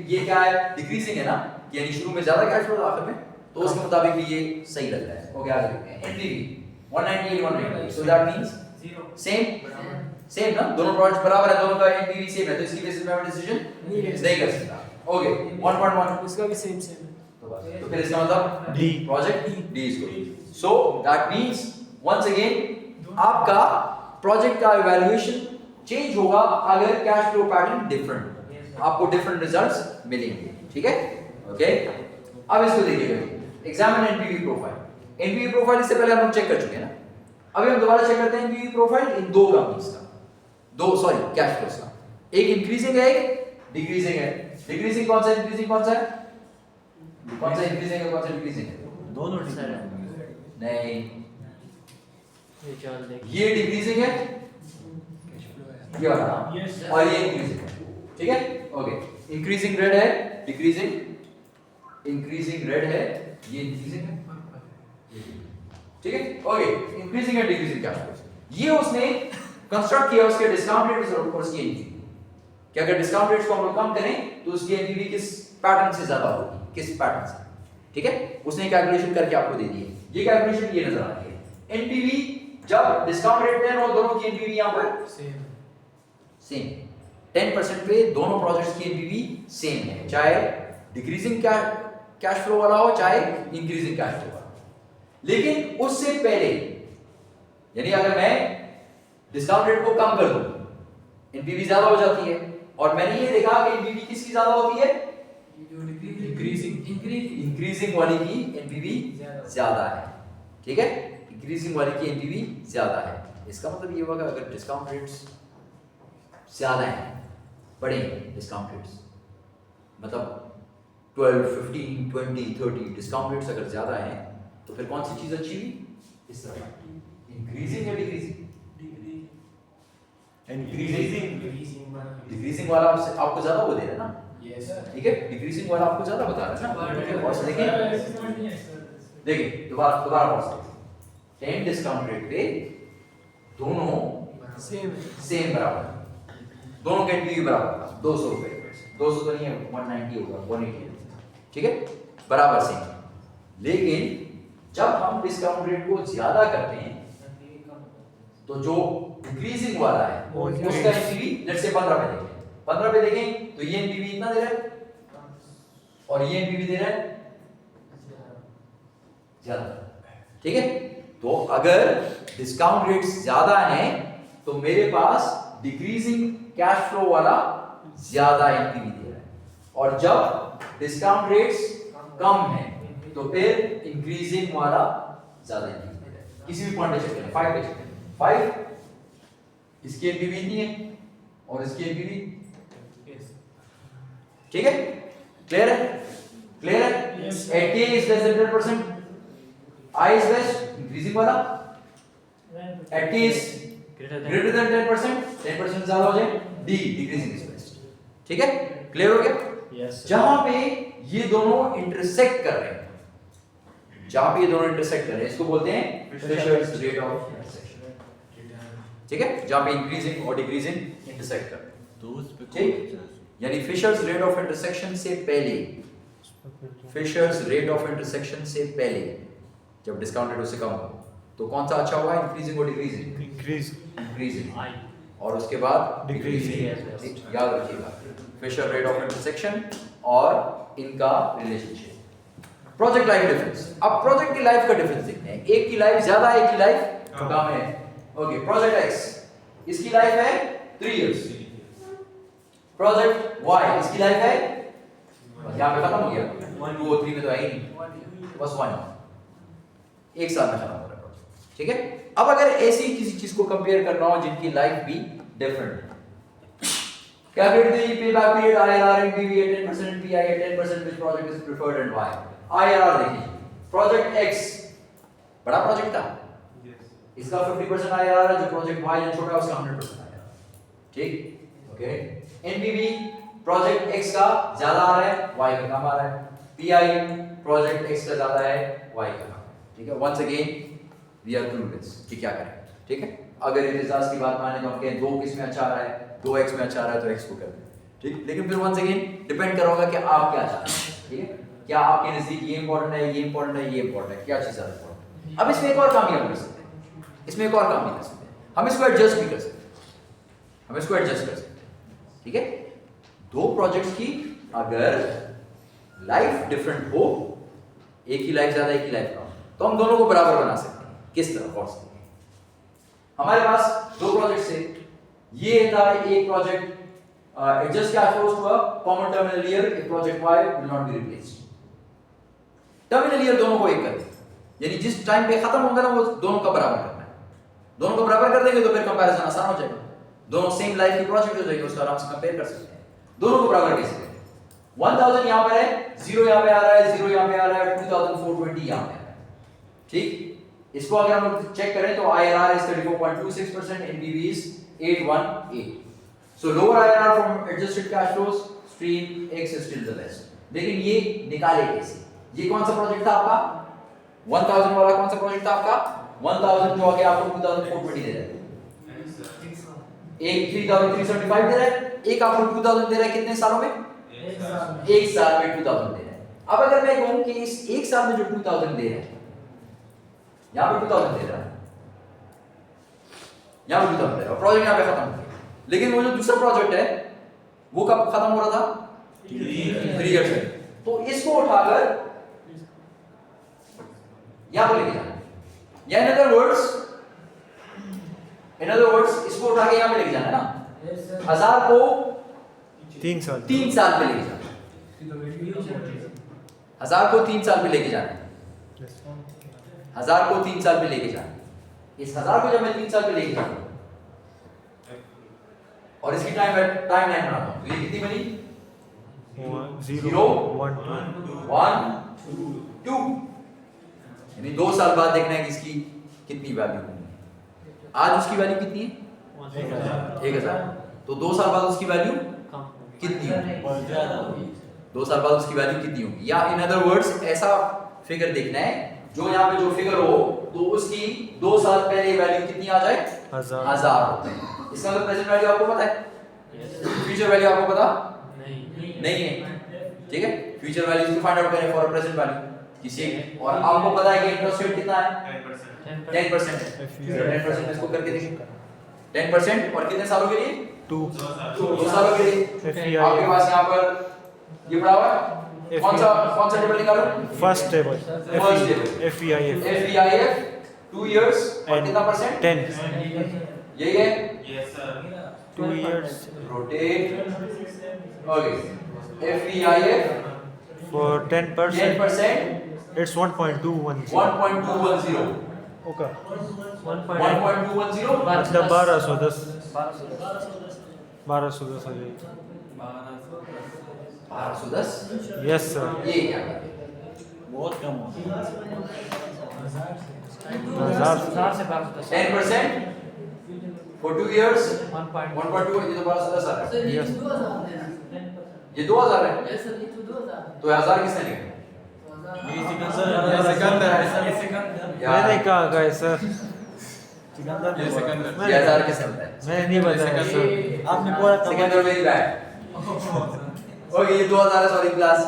ये क्या है? डिक्रीजिंग है ना, यानी शुरू में ज्यादा कैश फ्लो आखिर में, तो उसके मुताबिक भी ये सही लग रहा है। ओके आगे देखते हैं। NPV 198 198, so that means same ना, दोनों प्रोजेक्ट बराबर है, दोनों का एनपीवी सेम है, तो इसकी बेसिस पे मैं डिसीजन नहीं कर सकता। ओके 1.1 इसका भी सेम है। तो फिर इसका मतलब D. Project D is good. So that means once again आपका प्रोजेक्ट का इवैल्यूएशन चेंज होगा अगर कैश फ्लो पैटर्न डिफरेंट, आपको डिफरेंट रिजल्ट्स मिलेंगे। ठीक है? ओके अब इसको देखिएगा, examine NPV profile. NPV profile इससे पहले हम लोग चेक कर चुके हैं ना, अभी हम दोबारा चेक करते हैं एनपीवी प्रोफाइल इन दो कंपनीज का, कैश फ्लोस का। एक इंक्रीजिंग है, एक डिक्रीजिंग है। डिक्रीजिंग कौन सा है, इंक्रीजिंग कौन सा है? कौन सा इंक्रीजिंग है, कौन सा डिक्रीजिंग है? दोनों सर नहीं, ये चल देख ये डिक्रीजिंग है, ये वाला, और ये इंक्रीजिंग है। ठीक है? ओके, इंक्रीजिंग रेड है, डिक्रीजिंग इंक्रीजिंग रेड है, ये इंक्रीजिंग है। ठीक है? ओके, इंक्रीजिंग है, डिक्रीजिंग कैश फ्लो, ये उसने कंस्ट्रक्ट किया उसके डिस्काउंट रेट्स और उसकी एनपीवी। कि अगर डिस्काउंट रेट्स को हम लोग कम करें तो उसकी एनपीवी किस पैटर्न से ज्यादा होगी, किस पैटर्न से। ठीक है? उसने कैलकुलेशन करके आपको दे दी है। ये कैलकुलेशन ये नजर आ रही है। एनपीवी जब डिस्काउंट रेट 10 और दोनों की एनपीवी यहां पर सेम 10% पे दोनों प्रोजेक्ट्स की एनपीवी सेम है, चाहे डिक्रीजिंग कैश फ्लो वाला हो चाहे इंक्रीजिंग कैश फ्लो वाला। लेकिन उससे पहले यानी अगर मैं डिस्काउंट रेट को कम कर दूं एनपीवी ज्यादा हो जाती है, और मैंने ये देखा कि एनपीवी किसकी ज्यादा होती है? इंक्रीजिंग वाली की एनपीवी ज्यादा है। ठीक है? इंक्रीजिंग वाली की एनपीवी ज्यादा है। इसका मतलब ये होगा अगर डिस्काउंट रेट्स ज़्यादा हैं, बड़े डिस्काउंट रेट्स, मतलब 12, 15, 20, 30 डिस्काउंट रेट्स अगर ज़्यादा हैं तो फिर कौन सी चीज़ अच्छी हुई? इस तरह इंक्रीजिंग या डिक्रीजिंग? डिक्रीजिंग वाला आपको ज़्यादा वो दे रहा है ना, ठीक है, डिक्रीजिंग वाला आपको ज़्यादा बता रहा है ना। और देखिए दोबारा पॉज 10 डिस्काउंट रेट पे दोनों सेम बराबर, दोनों का एनपीवी बराबर 200 रुपए, 200 तो नहीं है, 190 होगा, 180, ठीक है, बराबर सेम। लेकिन जब हम डिस्काउंट रेट को ज्यादा करते हैं तो जो इंक्रीजिंग वाला है उसका एनपीवी लेट्स से 15 पे देखें, 15 पे देखें तो ये एनपीवी इतना दे रहा है और ये एनपीवी दे रहा है ज्यादा, ठीक है। तो अगर डिस्काउंट रेट्स ज्यादा हैं तो मेरे पास डिक्रीजिंग कैश फ्लो वाला ज्यादा एनपीवी दे रहा है, और जब डिस्काउंट रेट्स कम है तो फिर इंक्रीजिंग वाला ज्यादा एनपीवी दे रहा है। किसी भी पॉइंट पे चेक करें, 5 पे चेक करें, 5 इसकी एनपीवी नहीं है और इसकी एनपीवी, ठीक है, क्लियर है, क्लियर है। At K is less than 10%, I is best, increasing वाला, at K is greater than 10%, 10% ज्यादा हो जाए, D decreasing is best, ठीक है, क्लियर हो गया। Yes. जहां पे ये दोनों इंटरसेक्ट कर रहे हैं, जहां पे ये दोनों इंटरसेक्ट कर रहे हैं इसको बोलते हैं फिशर्स रेट ऑफ इंटरसेक्शन, ठीक है, जहां पे इंक्रीजिंग और डिक्रीजिंग इंटरसेक्ट कर रहे हैं, ठीक, यानी फिशर्स रेट ऑफ इंटरसेक्शन से पहले, फिशर्स रेट ऑफ इंटरसेक्शन से पहले जब डिस्काउंट रेट उससे कम हो तो कौन सा अच्छा हुआ, इंक्रीजिंग और डिक्रीजिंग? इंक्रीजिंग, और उसके बाद डिक्रीजिंग। याद रखिएगा फिशर रेट ऑफ इंटरसेक्शन और इनका रिलेशनशिप। प्रोजेक्ट लाइफ डिफरेंस, अब प्रोजेक्ट की लाइफ का डिफरेंस देखते हैं, एक की लाइफ ज्यादा है, एक की लाइफ कम है। ओके, प्रोजेक्ट एक्स इसकी लाइफ है 3 इयर्स, प्रोजेक्ट वाई इसकी लाइफ है, यहाँ पे खत्म हो गया, 2 और 3 में तो है ही नहीं, बस 1, एक साल में खत्म हो रहा है प्रोजेक्ट, ठीक है। अब अगर ऐसी किसी चीज को कंपेयर करना हो जिनकी लाइफ भी डिफरेंट है, calculate the payback period IRR and PV at 10%, PI at 10% which project is preferred and why। IRR देखिए, प्रोजेक्ट X बड़ा प्रोजेक्ट था, इसका 50% IRR है, जो प्रोजेक्ट Y जो छोटा है उसका 100% IRR, ठीक, ओके। NPV प्रोजेक्ट X का ज्यादा आ रहा है, Y का कम आ रहा है, PI प्रोजेक्ट X का ज्यादा है, Y का कम, ठीक है। Once again we are clueless कि क्या करें, ठीक है। अगर रिजल्ट्स की बात माने तो हम कहें 2 किस में अच्छा आ रहा है, 2x में अच्छा आ रहा है तो x को कर दें, ठीक। लेकिन फिर वंस अगेन डिपेंड करोगा कि आप क्या चाहते हैं, ठीक है, क्या आपके नजदीक ये इंपॉर्टेंट है, ये इंपॉर्टेंट है, ये इंपॉर्टेंट है, क्या चीज ज्यादा इंपॉर्टेंट है। अब इसमें एक और काम भी हम कर सकते हैं, इसमें एक और काम भी कर सकते हैं, हम इसको एडजस्ट भी कर सकते हैं, हम इसको एडजस्ट कर सकते हैं, ठीक है। 2 प्रोजेक्ट्स की अगर लाइफ डिफरेंट हो, एक की लाइफ ज्यादा एक की लाइफ कम, तो हम दोनों को बराबर बना सकते हैं। किस तरह? फॉर हमारे पास 2 प्रोजेक्ट्स थे, ये था एक project adjust cash flows to a common terminal year, a project Y will not be replaced। Terminal year दोनों को एक कर दें, यानी जिस टाइम पे खत्म होगा ना वो दोनों का बराबर करना है, दोनों को बराबर कर देंगे तो फिर कंपैरिजन आसान हो जाएगा, दोनों सेम लाइफ की प्रोजेक्ट हो जाएगी, उसको आराम से कंपेयर कर सकते हैं। दोनों को बराबर कैसे करें? 1000 यहां पर है, 0 यहां पे आ रहा है, 0 यहां पे आ रहा है, 2420 यहां पे आ रहा है, ठीक। इसको अगर हम चेक करें तो IRR is 34.26%, NPV is 818। So lower IRR from adjusted cash flows, stream X is still the best। लेकिन ये निकाले कैसे? ये कौन सा प्रोजेक्ट था आपका? 1000 वाला कौन सा प्रोजेक्ट था आपका? 1000 जो आगे आपको 2420 दे रहा है, एक 3375 दे रहा है, एक आपको 2000 दे रहा है, कितने सालों में? एक साल में 2000 दे रहा है। अब अगर मैं कहूं कि इस एक साल में जो 2000 दे रहा है, यहां पे 2000 दे रहा है, यहां पे 2000 दे रहा है, प्रोजेक्ट यहां पे खत्म हो गया, लेकिन वो जो दूसरा प्रोजेक्ट है वो कब खत्म हो रहा था? 3 इयर्स में। तो इसको उठाकर यहां पर लेके जाना, या इन अदर वर्ड्स इसको उठा के यहां पे लेके जाना है ना। 1000 को 3 साल पे लेके जाना, 1000 को 3 साल पे लेके जाना, 1000 को 3 साल पे लेके जाना, इस 1000 को जब मैं 3 साल पे लेके जाऊंगा और इसकी टाइम लाइन बनाता हूं तो ये कितनी बनी 0 1 1 2 यानी 2 साल बाद देखना है कि इसकी कितनी वैल्यू होगी। आज उसकी वैल्यू कितनी है 1000 तो 2 साल बाद उसकी वैल्यू कितनी होगी 2 साल बाद उसकी वैल्यू कितनी होगी, या इन अदर वर्ड्स ऐसा फिगर देखना है जो यहाँ पे जो फिगर हो तो उसकी 2 साल पहले वैल्यू कितनी आ जाए 1000 होते हैं। इसका मतलब प्रेजेंट वैल्यू आपको पता है, फ्यूचर वैल्यू आपको पता नहीं है, ठीक है। फ्यूचर वैल्यू इसको फाइंड आउट करें फॉर प्रेजेंट वैल्यू किसी, और आपको पता है कि इंटरेस्ट रेट कितना है 10% है, 10% इसको करके देखिए 10% और कितने सालों के लिए 2 सालों के लिए। आपके पास यहाँ पर ये पड़ा हुआ है, कौन सा टेबल निकालो, फर्स्ट टेबल FEIF 2 years और कितना परसेंट 10 यही है, Yes, sir. 2 years rotate okay FEIF for 10% 10% it's 1.210 1.210 okay 1.210 मतलब 1210 1210 हो जाएगा 1210 यस सर ये क्या है? बहुत कम हो 10% for 2 years 1.2 ये तो 1210 आ रहा है, सर ये Yes. 2000 है ना ये 2000 है यस सर ये तो 2000 तो 1000 किसने लिखा ये सिकंदर है, मैंने कहा गए सर ये सिकंदर ये 1000 किसने बताया, मैंने नहीं बताया सर आपने बोला था सिकंदर वेरी बैड ओके ये 2000 है, सॉरी क्लास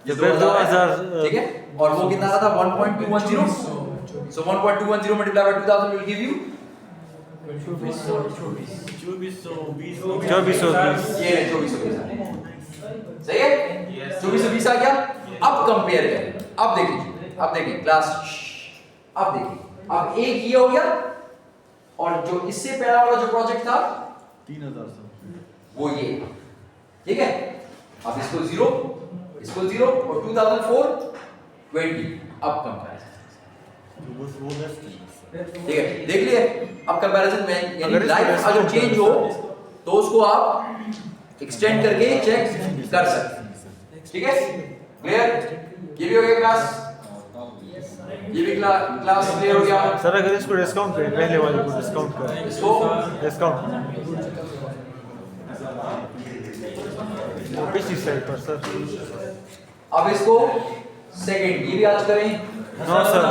ये तो फिर 2000 ठीक है, और वो कितना था 1.210 so 1.210 multiplied by 2000 will give you 2420 ये 2420 सही है, 2420 आ गया। अब कंपेयर करें, अब देखिए क्लास, अब देखिए अब एक ये हो गया और जो इससे पहला वाला जो प्रोजेक्ट था 3000 वो ये, ठीक है। अब इसको 0 और 2004 20 अब कंपेयर, ठीक है, देख लिए। अब कंपैरिजन में यानी लाइफ अगर चेंज हो तो उसको आप एक्सटेंड करके चेक कर सकते हैं, ठीक है, क्लियर। ये भी हो गया क्लास, ये भी क्लास क्लियर हो गया सर अगर इसको डिस्काउंट करें पहले वाले को डिस्काउंट करें इसको डिस्काउंट पिछली साइड पर सर अब इसको सेकंड ये भी आज करें नो सर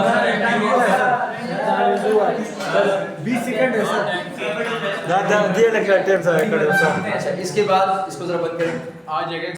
20 सेकंड है सर दादा दिए लगता है टाइम सर अच्छा इसके बाद इसको जरा बंद करें आ जाएगा